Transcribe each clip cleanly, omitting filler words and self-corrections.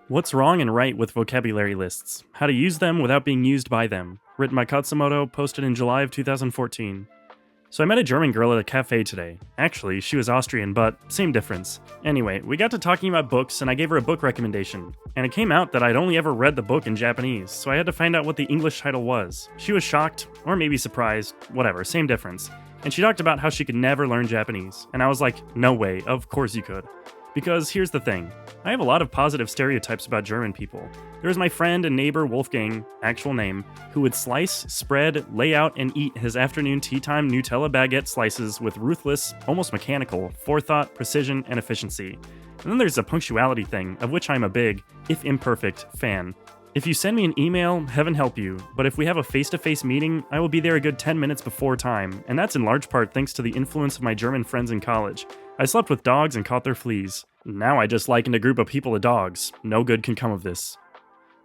What's wrong and right with vocabulary lists? How to use them without being used by them. Written by Khatzumoto, posted in July of 2014. So I met a German girl at a cafe today. Actually, she was Austrian, but same difference. Anyway, we got to talking about books and I gave her a book recommendation. And it came out that I'd only ever read the book in Japanese, so I had to find out what the English title was. She was shocked, or maybe surprised, whatever, same difference. And she talked about how she could never learn Japanese. And I was like, no way, of course you could. Because here's the thing, I have a lot of positive stereotypes about German people. There was my friend and neighbor Wolfgang, actual name, who would slice, spread, lay out, and eat his afternoon tea time Nutella baguette slices with ruthless, almost mechanical, forethought, precision, and efficiency. And then there's a punctuality thing, of which I'm a big, if imperfect, fan. If you send me an email, heaven help you, but if we have a face-to-face meeting, I will be there a good 10 minutes before time, and that's in large part thanks to the influence of my German friends in college. I slept with dogs and caught their fleas. Now I just likened a group of people to dogs. No good can come of this.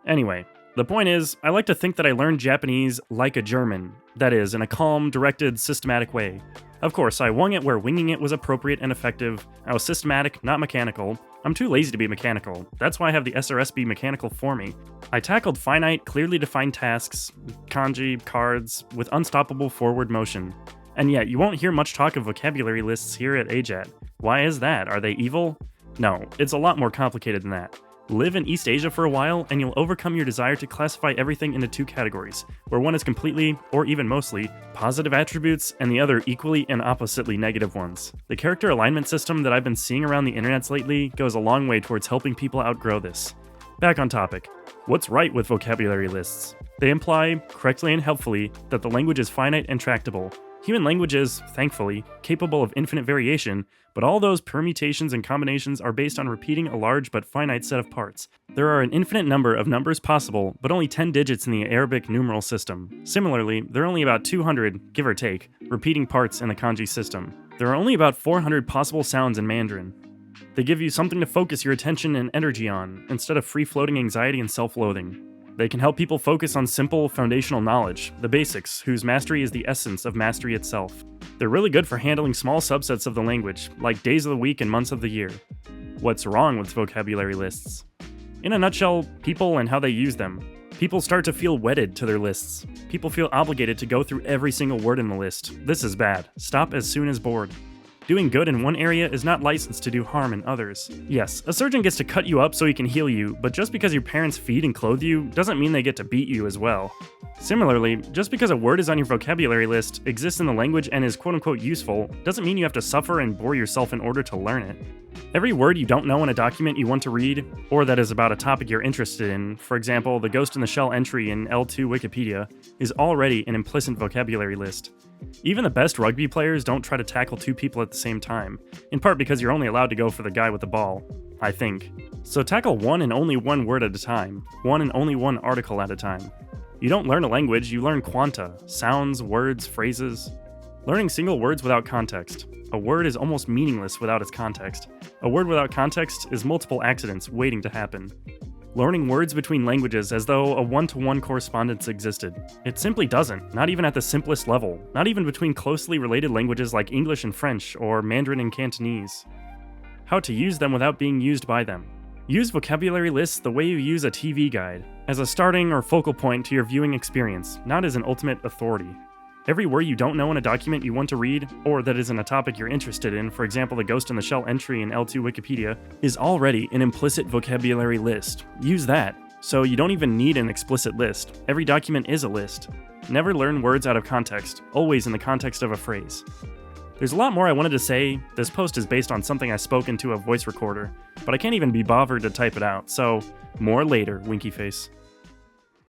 Anyway, the point is, I like to think that I learned Japanese like a German. That is, in a calm, directed, systematic way. Of course, I wung it where winging it was appropriate and effective. I was systematic, not mechanical. I'm too lazy to be mechanical. That's why I have the SRS be mechanical for me. I tackled finite, clearly defined tasks, kanji, cards, with unstoppable forward motion. And yet, you won't hear much talk of vocabulary lists here at AJATT. Why is that? Are they evil? No, it's a lot more complicated than that. Live in East Asia for a while, and you'll overcome your desire to classify everything into two categories, where one is completely, or even mostly, positive attributes, and the other equally and oppositely negative ones. The character alignment system that I've been seeing around the internets lately goes a long way towards helping people outgrow this. Back on topic. What's right with vocabulary lists? They imply, correctly and helpfully, that the language is finite and tractable. Human language is, thankfully, capable of infinite variation, but all those permutations and combinations are based on repeating a large but finite set of parts. There are an infinite number of numbers possible, but only 10 digits in the Arabic numeral system. Similarly, there are only about 200, give or take, repeating parts in the kanji system. There are only about 400 possible sounds in Mandarin. They give you something to focus your attention and energy on, instead of free-floating anxiety and self-loathing. They can help people focus on simple, foundational knowledge, the basics, whose mastery is the essence of mastery itself. They're really good for handling small subsets of the language, like days of the week and months of the year. What's wrong with vocabulary lists? In a nutshell, people and how they use them. People start to feel wedded to their lists. People feel obligated to go through every single word in the list. This is bad. Stop as soon as bored. Doing good in one area is not licensed to do harm in others. Yes, a surgeon gets to cut you up so he can heal you, but just because your parents feed and clothe you doesn't mean they get to beat you as well. Similarly, just because a word is on your vocabulary list, exists in the language, and is quote-unquote useful, doesn't mean you have to suffer and bore yourself in order to learn it. Every word you don't know in a document you want to read, or that is about a topic you're interested in, for example, the Ghost in the Shell entry in L2 Wikipedia, is already an implicit vocabulary list. Even the best rugby players don't try to tackle two people at the same time, in part because you're only allowed to go for the guy with the ball, I think. So tackle one and only one word at a time, one and only one article at a time. You don't learn a language, you learn quanta, sounds, words, phrases. Learning single words without context. A word is almost meaningless without its context. A word without context is multiple accidents waiting to happen. Learning words between languages as though a one-to-one correspondence existed. It simply doesn't, not even at the simplest level, not even between closely related languages like English and French or Mandarin and Cantonese. How to use them without being used by them. Use vocabulary lists the way you use a TV guide, as a starting or focal point to your viewing experience, not as an ultimate authority. Every word you don't know in a document you want to read, or that is in a topic you're interested in, for example the Ghost in the Shell entry in L2 Wikipedia, is already an implicit vocabulary list. Use that. So you don't even need an explicit list. Every document is a list. Never learn words out of context, always in the context of a phrase. There's a lot more I wanted to say. This post is based on something I spoke into a voice recorder, but I can't even be bothered to type it out, so more later, winky face.